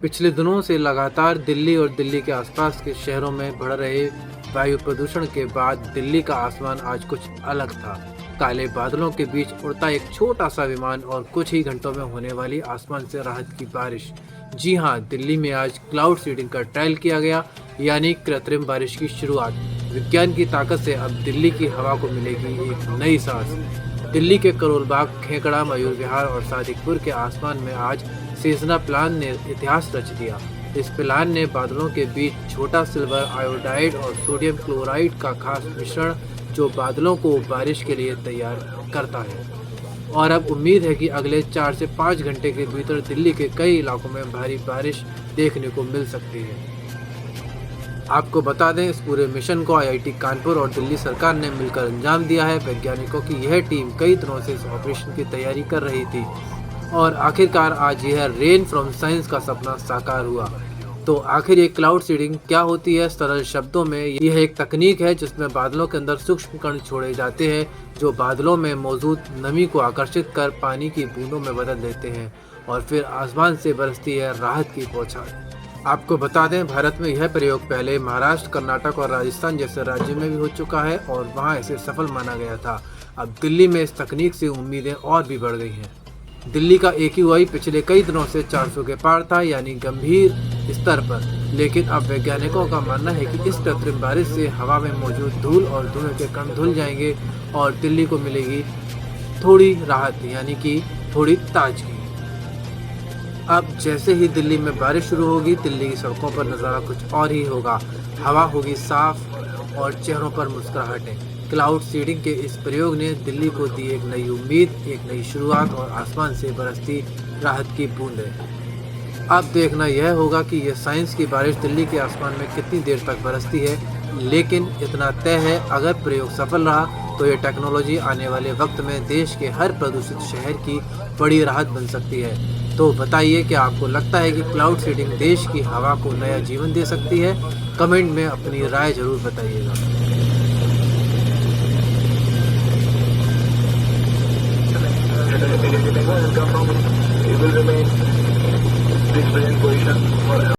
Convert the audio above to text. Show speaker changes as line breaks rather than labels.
पिछले दिनों से लगातार दिल्ली और दिल्ली के आसपास के शहरों में बढ़ रहे वायु प्रदूषण के बाद दिल्ली का आसमान आज कुछ अलग था। काले बादलों के बीच उड़ता एक छोटा सा विमान और कुछ ही घंटों में होने वाली आसमान से राहत की बारिश। जी हाँ, दिल्ली में आज क्लाउड सीडिंग का ट्रायल किया गया, यानी कृत्रिम बारिश की शुरुआत। विज्ञान की ताकत से अब दिल्ली की हवा को मिलेगी एक नई सांस। दिल्ली के करोल बाग, खेकड़ा, मयूर विहार और सादिकपुर के आसमान में आज सेजना प्लान ने इतिहास रच दिया। इस प्लान ने बादलों के बीच छोटा सिल्वर आयोडाइड और सोडियम क्लोराइड का खास मिश्रण जो बादलों को बारिश के लिए तैयार करता है। और अब उम्मीद है कि अगले 4 से 5 घंटे के भीतर दिल्ली के कई इलाकों में भारी बारिश देखने को मिल सकती है। आपको बता दें, इस पूरे मिशन को आईआईटी कानपुर और दिल्ली सरकार ने मिलकर अंजाम दिया है। वैज्ञानिकों की यह टीम कई दिनों से इस ऑपरेशन की तैयारी कर रही थी और आखिरकार आज यह रेन फ्रॉम साइंस का सपना साकार हुआ। तो आखिर ये क्लाउड सीडिंग क्या होती है? सरल शब्दों में यह एक तकनीक है जिसमें बादलों के अंदर सूक्ष्म कण छोड़े जाते हैं जो बादलों में मौजूद नमी को आकर्षित कर पानी की बूंदों में बदल देते हैं और फिर आसमान से बरसती है राहत की बौछार। आपको बता दें, भारत में यह प्रयोग पहले महाराष्ट्र, कर्नाटक और राजस्थान जैसे राज्यों में भी हो चुका है और वहां इसे सफल माना गया था। अब दिल्ली में इस तकनीक से उम्मीदें और भी बढ़ गई हैं। दिल्ली का AQI पिछले कई दिनों से 400 के पार था, यानी गंभीर स्तर पर। लेकिन अब वैज्ञानिकों का मानना है कि इस कृत्रिम बारिश से हवा में मौजूद धूल और धुएं के कण धुल जाएंगे और दिल्ली को मिलेगी थोड़ी राहत, यानी कि थोड़ी ताजगी। अब जैसे ही दिल्ली में बारिश शुरू होगी, दिल्ली की सड़कों पर नज़ारा कुछ और ही होगा। हवा होगी साफ और चेहरों पर मुस्कुराहटें। क्लाउड सीडिंग के इस प्रयोग ने दिल्ली को दी एक नई उम्मीद, एक नई शुरुआत और आसमान से बरसती राहत की बूंदें। अब देखना यह होगा कि यह साइंस की बारिश दिल्ली के आसमान में कितनी देर तक बरसती है। लेकिन इतना तय है, अगर प्रयोग सफल रहा तो यह टेक्नोलॉजी आने वाले वक्त में देश के हर प्रदूषित शहर की बड़ी राहत बन सकती है। तो बताइए, क्या आपको लगता है कि क्लाउड सीडिंग देश की हवा को नया जीवन दे सकती है? कमेंट में अपनी राय जरूर बताइएगा।